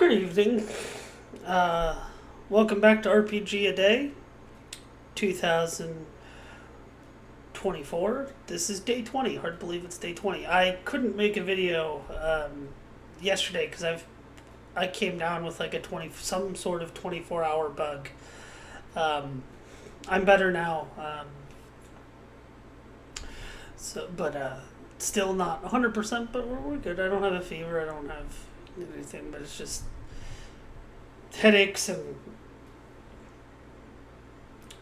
Good evening. Uh, Welcome back to RPG A Day 2024. This is day 20. Hard to believe it's day 20. I couldn't make a video yesterday because I came down with like some sort of 24-hour bug. I'm better now. But still not 100%, but we're good. I don't have a fever. I don't have anything, but it's just headaches and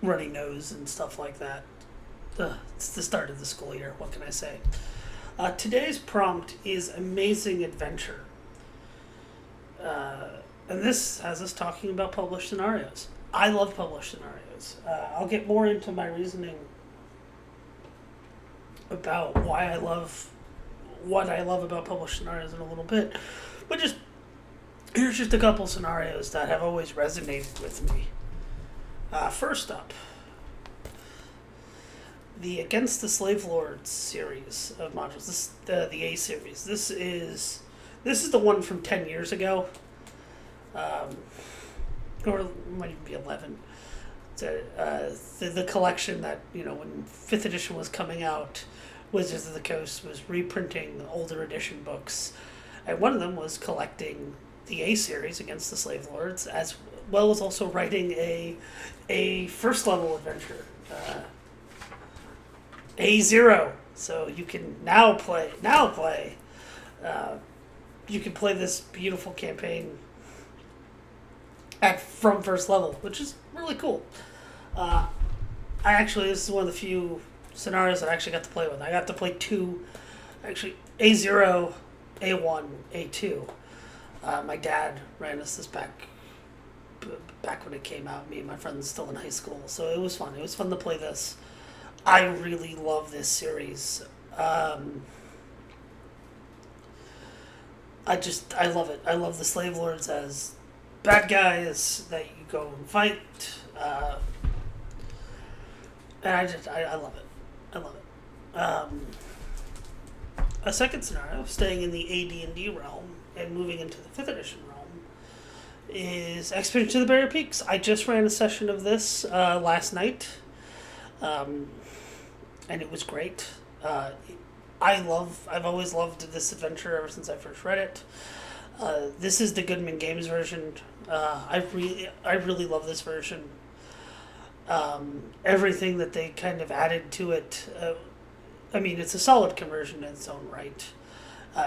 runny nose and stuff like that. It's the start of the school year. What can I say? Today's prompt is Amazing Adventure. And this has us talking about published scenarios. I love published scenarios. I'll get more into my reasoning about what I love about published scenarios in a little bit. But here's just a couple scenarios that have always resonated with me. First up, the Against the Slave Lords series of modules. The A series. This is the one from 10 years ago, or it might even be 11. The collection that, when 5th edition was coming out, Wizards of the Coast was reprinting older edition books, and one of them was collecting the A series Against the Slave Lords, as well as also writing a first level adventure, A0. So you can now play. You can play this beautiful campaign from first level, which is really cool. This is one of the few scenarios that I actually got to play with. I got to play two, actually A0, A1, A2. My dad ran us this back when it came out. Me and my friends still in high school, so it was fun. It was fun to play this. I really love this series. I love it. I love the slave lords as bad guys that you go and fight. And I love it. I love it. A second scenario, staying in the AD&D realm and moving into the 5th edition realm, is Expedition to the Barrier Peaks. I just ran a session of this last night, and it was great. I've always loved this adventure ever since I first read it. This is the Goodman Games version. I really love this version. Everything that they kind of added to it. It's a solid conversion in its own right.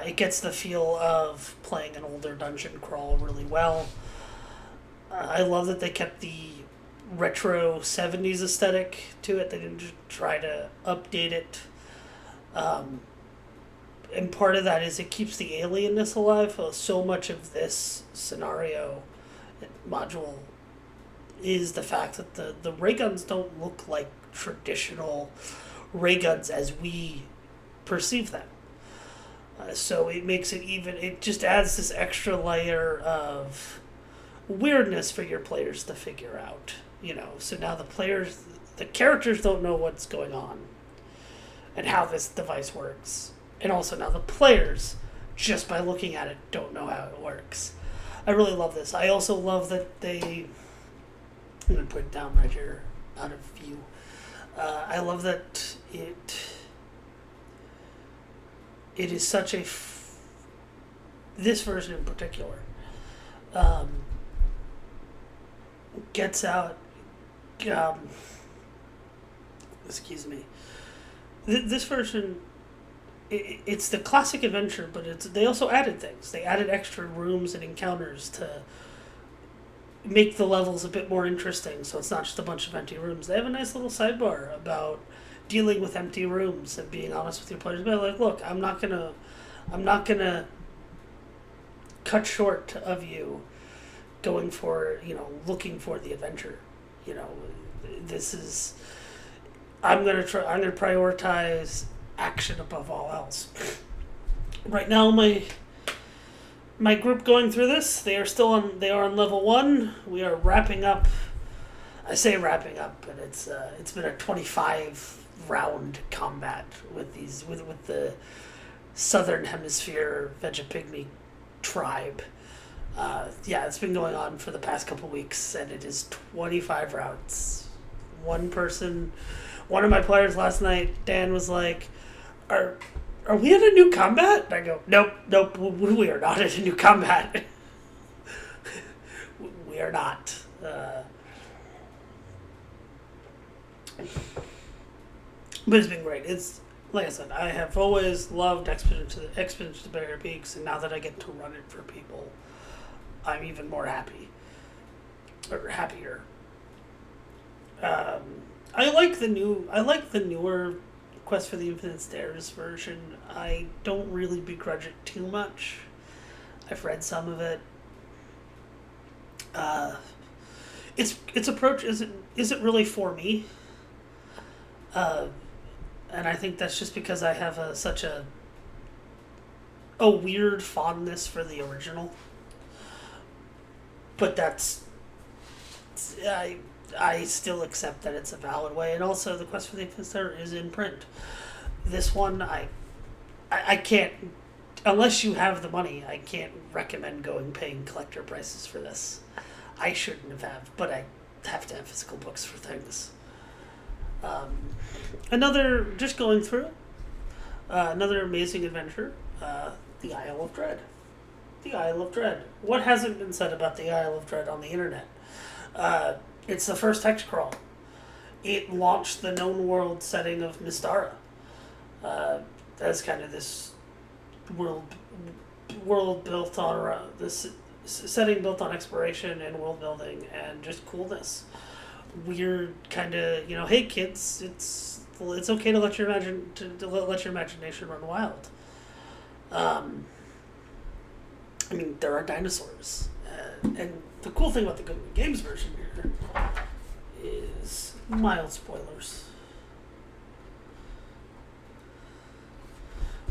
It gets the feel of playing an older dungeon crawl really well. I love that they kept the retro 70s aesthetic to it. They didn't just try to update it. And part of that is it keeps the alienness alive. So much of this scenario module is the fact that the ray guns don't look like traditional ray guns as we perceive them. So it makes it just adds this extra layer of weirdness for your players to figure out. So now the characters don't know what's going on and how this device works. And also now the players, just by looking at it, don't know how it works. I really love this. I also love that I'm going to put it down right here out of view. I love that it is such this version in particular gets out, excuse me, this version, it's the classic adventure, but they also added things. They added extra rooms and encounters to make the levels a bit more interesting, so it's not just a bunch of empty rooms. They have a nice little sidebar about dealing with empty rooms and being honest with your players. But like, look, I'm not gonna cut short of you going for, looking for the adventure. This is, I'm gonna prioritize action above all else. Right now, my group going through this, they are on level 1. We are wrapping up. I say wrapping up, but it's been a 25 round combat with the Southern Hemisphere Vegapygmy tribe. Yeah, it's been going on for the past couple weeks, and it is 25 rounds. One person, one of my players last night, Dan, was like, "Are are we in a new combat?" And I go, "Nope, nope, we are not in a new combat. We are not." But it's been great. It's like I said, I have always loved Expedition to the Barrier Peaks, and now that I get to run it for people, I'm even more happy or happier. Um, I like the newer Quest for the Infinite Stairs version. I don't really begrudge it too much. I've read some of it. Uh, its approach isn't really for me. Uh, and I think that's just because I have such a weird fondness for the original. But I I still accept that it's a valid way, and also the Quest for the Infinite Star is in print. This one I can't, unless you have the money. I can't recommend paying collector prices for this. I shouldn't have, but I have to have physical books for things. Um, just going through another amazing adventure, the Isle of Dread. The Isle of Dread. What hasn't been said about the Isle of Dread on the internet? It's the first hex crawl. It launched the known world setting of Mystara, as kind of this world world built on this setting built on exploration and world building and just coolness. Weird kind of, hey kids, it's okay to let your let your imagination run wild. Um, I mean, there are dinosaurs, and the cool thing about the Good Games version here is mild spoilers.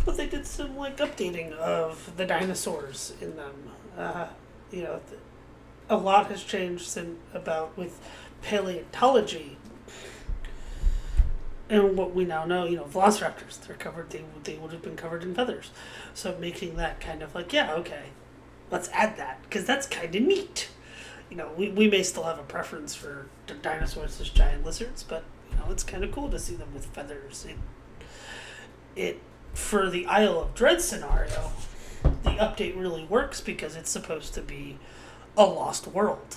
But they did some updating of the dinosaurs in them. You know, a lot has changed with paleontology, and what we now know. Velociraptors, they're covered. They would have been covered in feathers, so making that kind of okay, let's add that because that's kind of neat. We may still have a preference for dinosaurs as giant lizards, but it's kind of cool to see them with feathers. It for the Isle of Dread scenario, the update really works because it's supposed to be a lost world.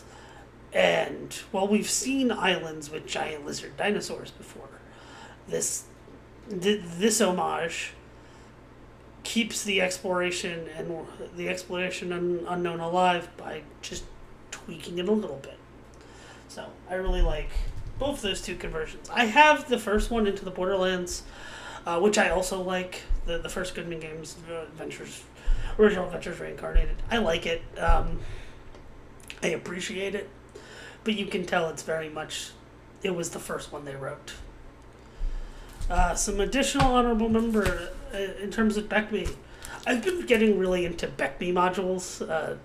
And while we've seen islands with giant lizard dinosaurs before, this homage keeps the exploration unknown alive by just tweaking it a little bit. So I really like both those two conversions. I have the first one into the Borderlands, which I also like. The first Goodman Games original Adventures Reincarnated. I like it. I appreciate it, but you can tell it was the first one they wrote. Some additional honorable member in terms of BECME. I've been getting really into BECME modules,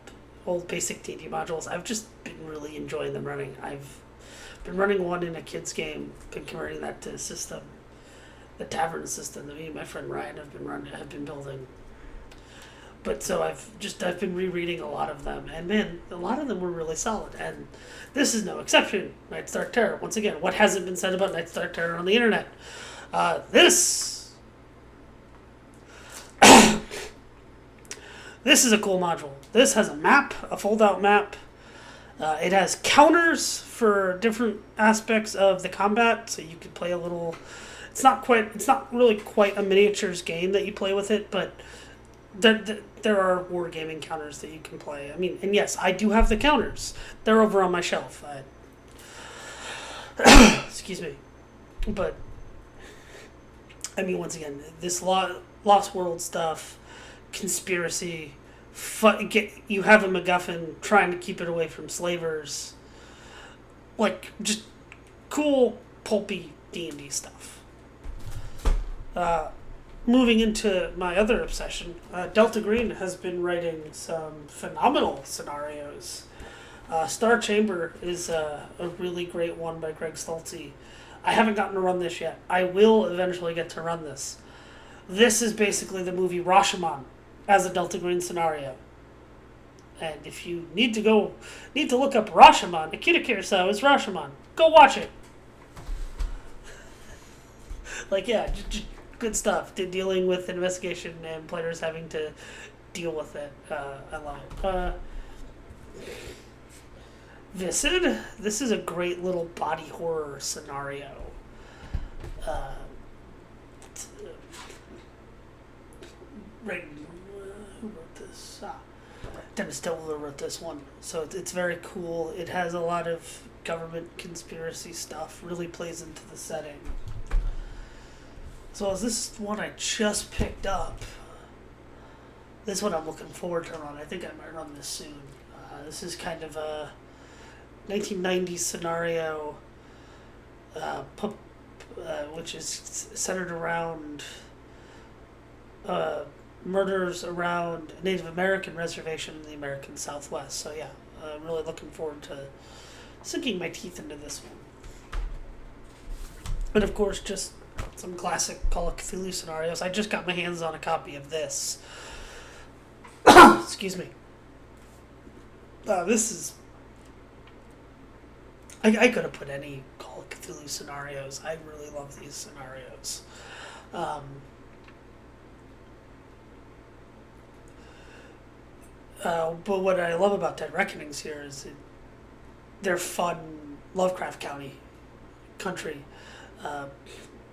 old basic D&D modules. I've just been really enjoying them running. I've been running one in a kid's game, been converting that to a system, the tavern system that me and my friend Ryan have been building. But so I've been rereading a lot of them, and man, a lot of them were really solid, and this is no exception. Night's Dark Terror. Once again, what hasn't been said about Night's Dark Terror on the internet? This is a cool module. This has a map, a fold-out map. It has counters for different aspects of the combat, so you could play a little. It's not really quite a miniatures game that you play with it, but there are wargaming counters that you can play. I mean, and yes, I do have the counters. They're over on my shelf. Excuse me. But, I mean, once again, this Lost World stuff, conspiracy, you have a MacGuffin trying to keep it away from slavers. Just cool, pulpy D&D stuff. Moving into my other obsession, Delta Green has been writing some phenomenal scenarios. Star Chamber is a really great one by Greg Stolze. I haven't gotten to run this yet. I will eventually get to run this. This is basically the movie Rashomon as a Delta Green scenario. And if you need to look up Rashomon, Akira Kurosawa is Rashomon. Go watch it. Like, yeah, good stuff. Dealing with investigation and players having to deal with it. I love it. Viscid. This is a great little body horror scenario. Right. Who wrote this? Dennis Dillwiller wrote this one. So it's very cool. It has a lot of government conspiracy stuff. Really plays into the setting. So as this one I just picked up. This one I'm looking forward to run. I think I might run this soon. This is kind of a 1990s scenario, which is centered around murders around a Native American reservation in the American Southwest. So yeah, I'm really looking forward to sinking my teeth into this one. And of course, just some classic Call of Cthulhu scenarios. I just got my hands on a copy of this. Excuse me. This is... I could have put any Call of Cthulhu scenarios. I really love these scenarios. But what I love about Dead Reckonings here is they're fun Lovecraft country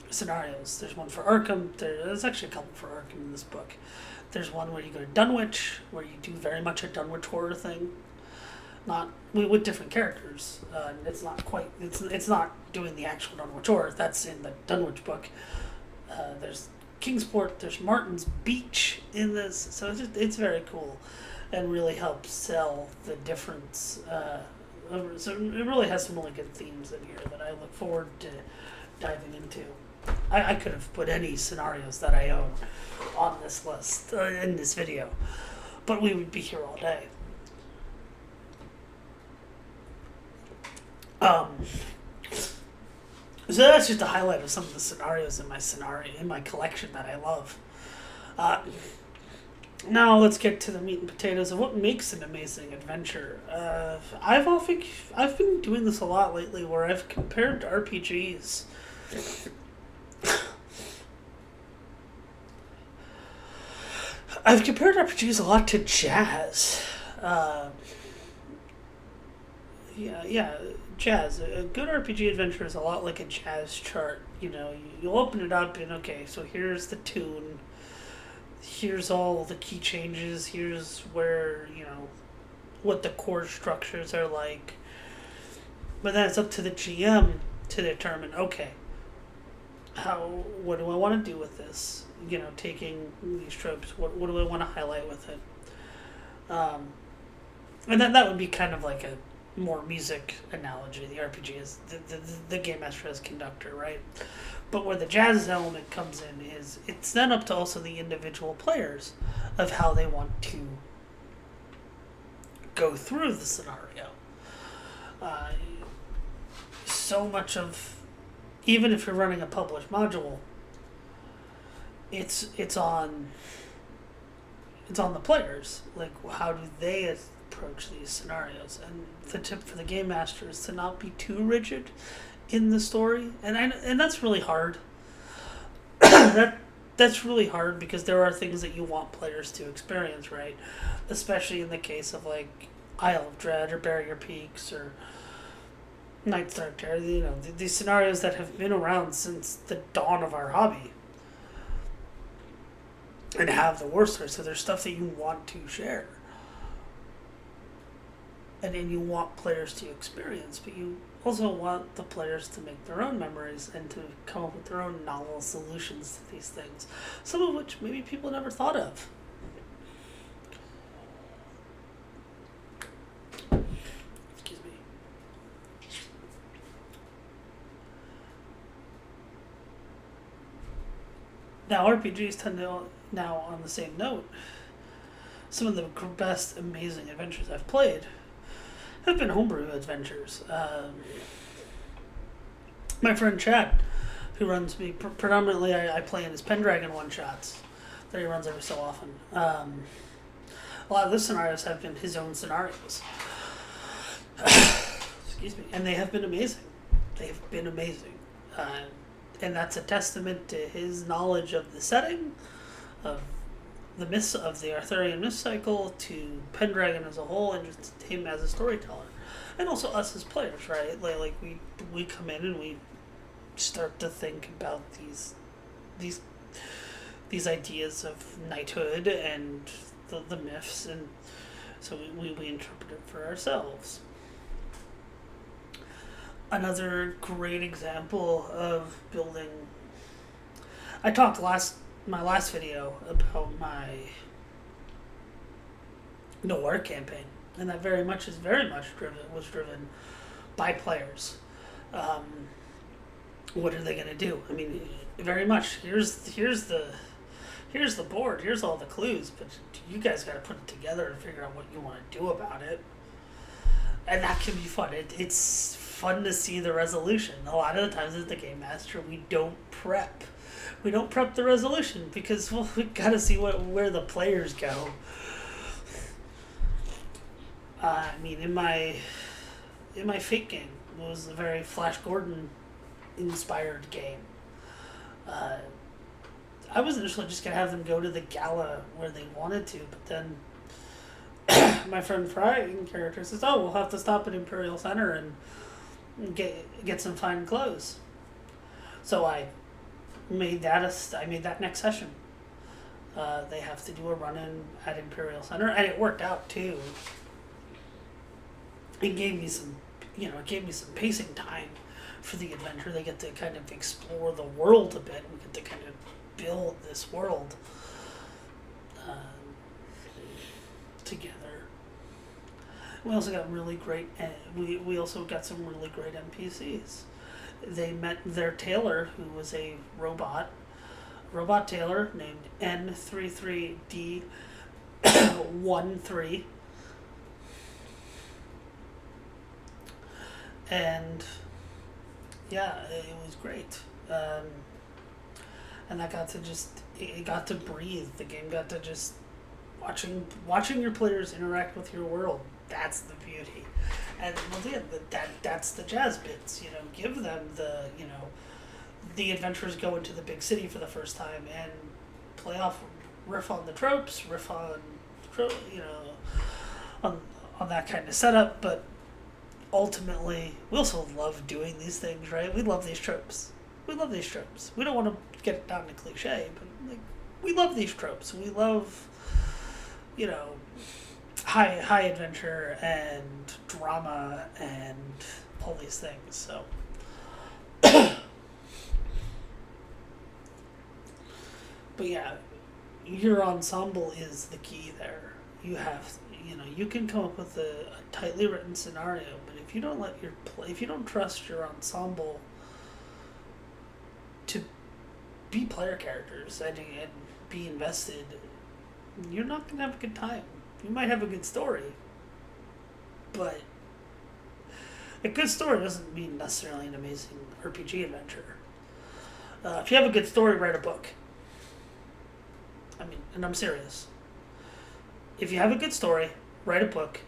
scenarios. There's one for Arkham. There's actually a couple for Arkham in this book. There's one where you go to Dunwich, where you do very much a Dunwich horror thing, not with different characters. It's not quite. It's not doing the actual Dunwich horror. That's in the Dunwich book. There's Kingsport. There's Martin's Beach in this, so it's very cool, and really helps sell the difference. So it really has some really good themes in here that I look forward to diving into. I could have put any scenarios that I own on this list, in this video, but we would be here all day. So that's just a highlight of some of the scenarios in my collection that I love. Now let's get to the meat and potatoes of what makes an amazing adventure. I've been doing this a lot lately, where I've compared RPGs. I've compared RPGs a lot to jazz. Jazz. A good RPG adventure is a lot like a jazz chart. You open it up and okay, so here's the tune. Here's all the key changes. Here's where, what the chord structures are like. But then it's up to the GM to determine, okay, what do I want to do with this? Taking these tropes, what do I want to highlight with it? And then that would be kind of like a more music analogy. The RPG is the game master as conductor, right? But where the jazz element comes in is it's then up to also the individual players of how they want to go through the scenario. So much of, even if you're running a published module, it's on the players. Like, how do they approach these scenarios? And the tip for the game master is to not be too rigid in the story, and that's really hard. That's really hard because there are things that you want players to experience, right? Especially in the case of like Isle of Dread or Barrier Peaks or Night's Dark Terror. These scenarios that have been around since the dawn of our hobby and have the war story. So there's stuff that you want to share. And then you want players to experience, but you also want the players to make their own memories and to come up with their own novel solutions to these things, some of which maybe people never thought of. Excuse me. Now, RPGs tend to, now on the same note, some of the best amazing adventures I've played have been homebrew adventures. My friend Chad, who runs me, predominantly I play in his Pendragon one-shots that he runs every so often. A lot of the scenarios have been his own scenarios. Excuse me. And they have been amazing. They've been amazing. And that's a testament to his knowledge of the setting, of the myths of the Arthurian myth cycle, to Pendragon as a whole, and just him as a storyteller. And also us as players, right? Like we come in and we start to think about these ideas of knighthood and the myths, and so we interpret it for ourselves. Another great example of building. I talked my last video about my Noir campaign, and that was driven by players. What are they going to do? I mean, very much. Here's the board. Here's all the clues, but you guys got to put it together and figure out what you want to do about it. And that can be fun. It's fun to see the resolution. A lot of the times as the game master, we don't prep. We don't prep the resolution because we got to see where the players go. I mean, in my Fate game, it was a very Flash Gordon inspired game. I was initially just going to have them go to the gala where they wanted to, but then my friend Fry in character says, "Oh, we'll have to stop at Imperial Center and get some fine clothes." So I made that next session. They have to do a run-in at Imperial Center, and it worked out too. It gave me some pacing time for the adventure. They get to kind of explore the world a bit. We get to kind of build this world together. We also got really great. We also got some really great NPCs. They met their tailor, who was a robot tailor named N33D13. And yeah, it was great. And that got to it got to breathe. The game got to just watching your players interact with your world. That's the beauty. And that's the jazz bits. Give them the adventurers go into the big city for the first time and riff on the tropes, on that kind of setup. But ultimately, we also love doing these things, right? We love these tropes. We don't want to get it down to cliche, but we love these tropes. We love, high adventure and drama and all these things. So, but yeah, your ensemble is the key there. You have, you can come up with a tightly written scenario, but if you don't if you don't trust your ensemble to be player characters and be invested, you're not going to have a good time. You might have a good story, but a good story doesn't mean necessarily an amazing RPG adventure. If you have a good story, write a book. I mean, and I'm serious. If you have a good story, write a book,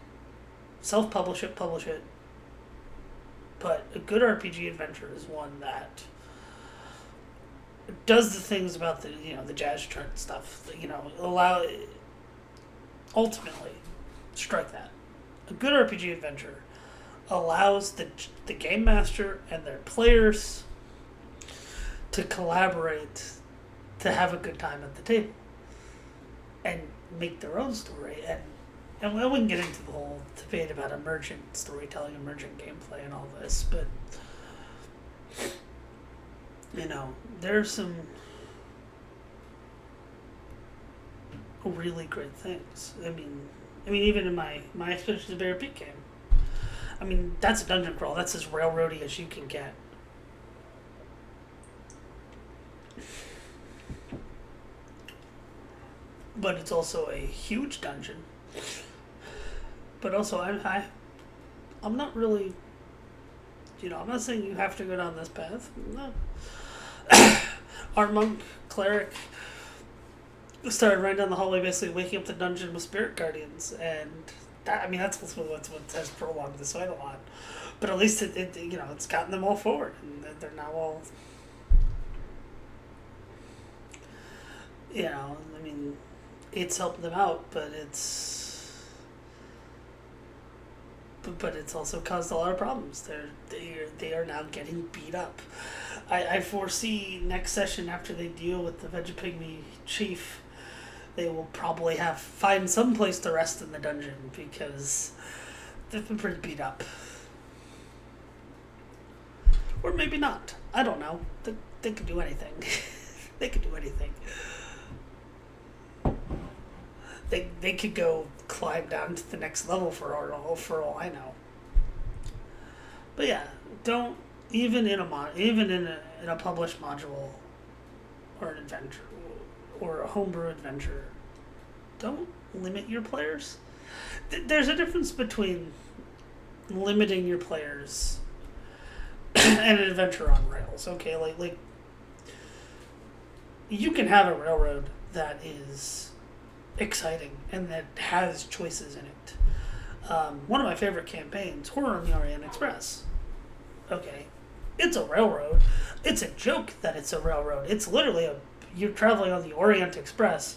self-publish it, publish it. But a good RPG adventure is one that does the things about the jazz chart stuff, ultimately strike that. A good RPG adventure allows the game master and their players to collaborate, to have a good time at the table, and make their own story. And we can get into the whole debate about emergent storytelling, emergent gameplay, and all this, but there's some really great things. I mean, even in my experience with the Bear Peak game, that's a dungeon crawl. That's as railroady as you can get. But it's also a huge dungeon. But also, I'm not really, I'm not saying you have to go down this path. No. Our monk cleric started running down the hallway, basically waking up the dungeon with spirit guardians, and that's what has prolonged this fight a lot. But at least it's gotten them all forward, and they're now all, it's helped them out, but it's also caused a lot of problems. They are now getting beat up. I foresee next session, after they deal with the Vegapygmy chief, they will probably find some place to rest in the dungeon, because they've been pretty beat up. Or maybe not. I don't know. They could do anything. They could do anything. They could go climb down to the next level for all I know. But yeah, don't even in a published module or an adventure or a homebrew adventure, don't limit your players. There's a difference between limiting your players and an adventure on rails. Okay, like you can have a railroad that is exciting and that has choices in it. One of my favorite campaigns, Horror on the Orient Express. Okay, it's a railroad. It's a joke that it's a railroad. It's literally you're traveling on the Orient Express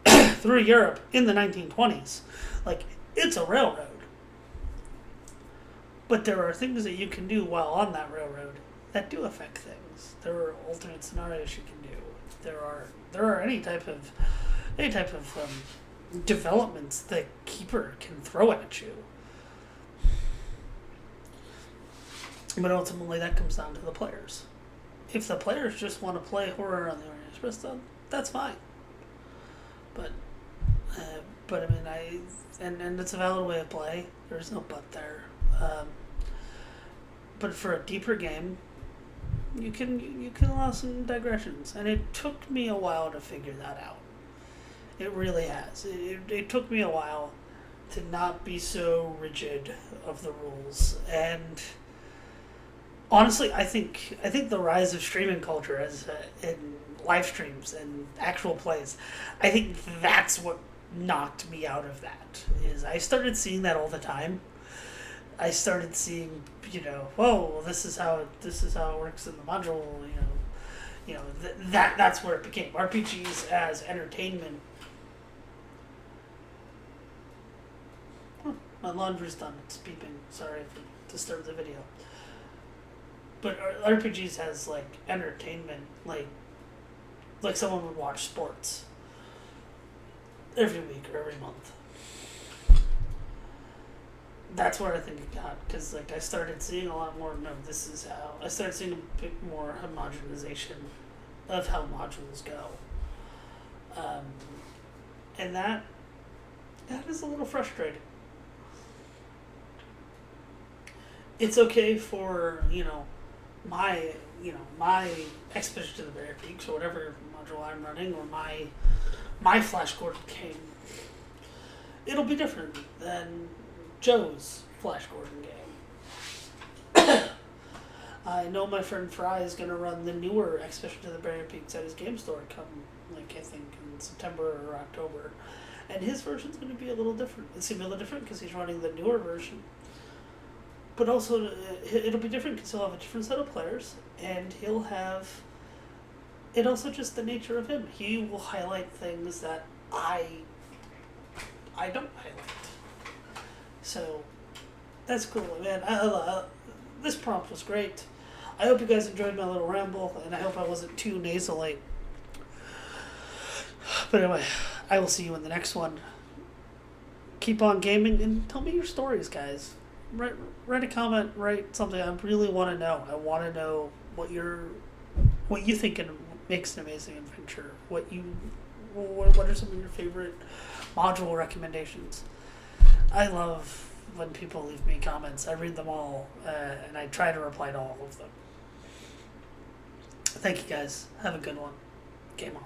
through Europe in the 1920s. Like, it's a railroad. But there are things that you can do while on that railroad that do affect things. There are alternate scenarios you can do. There are any type of developments that Keeper can throw at you. But ultimately, that comes down to the players. If the players just want to play Horror on the Orient Express, then that's fine. But and it's a valid way of play. There's no but there. But for a deeper game, you can allow some digressions, and it took me a while to figure that out. It really has. It took me a while to not be so rigid of the rules, and honestly, I think the rise of streaming culture in live streams and actual plays, I think that's what knocked me out of that. Is I started seeing that all the time. I started seeing, whoa, this is how it works in the module. That's where it became RPGs as entertainment. My laundry's done. It's beeping. Sorry if it disturbed the video. But RPGs has entertainment, like someone would watch sports every week or every month. That's where I think it got, because I started seeing a lot more. No, this is how I started seeing a bit more homogenization of how modules go, and that is a little frustrating. It's okay for my Expedition to the Barrier Peaks or whatever module I'm running, or my Flash Gordon game. It'll be different than Joe's Flash Gordon game. I know my friend Fry is going to run the newer Expedition to the Barrier Peaks at his game store come, I think, in September or October. And his version's going to be a little different. It's going to be a little different because he's running the newer version. But also, it'll be different because he'll have a different set of players, and he'll have... It also just the nature of him. He will highlight things that I don't highlight. So, that's cool, man. This prompt was great. I hope you guys enjoyed my little ramble, and I hope I wasn't too nasally. But anyway, I will see you in the next one. Keep on gaming, and tell me your stories, guys. Write a comment, write something. I really want to know. I want to know what you think makes an amazing adventure. What are some of your favorite module recommendations? I love when people leave me comments. I read them all, and I try to reply to all of them. Thank you, guys. Have a good one. Game on.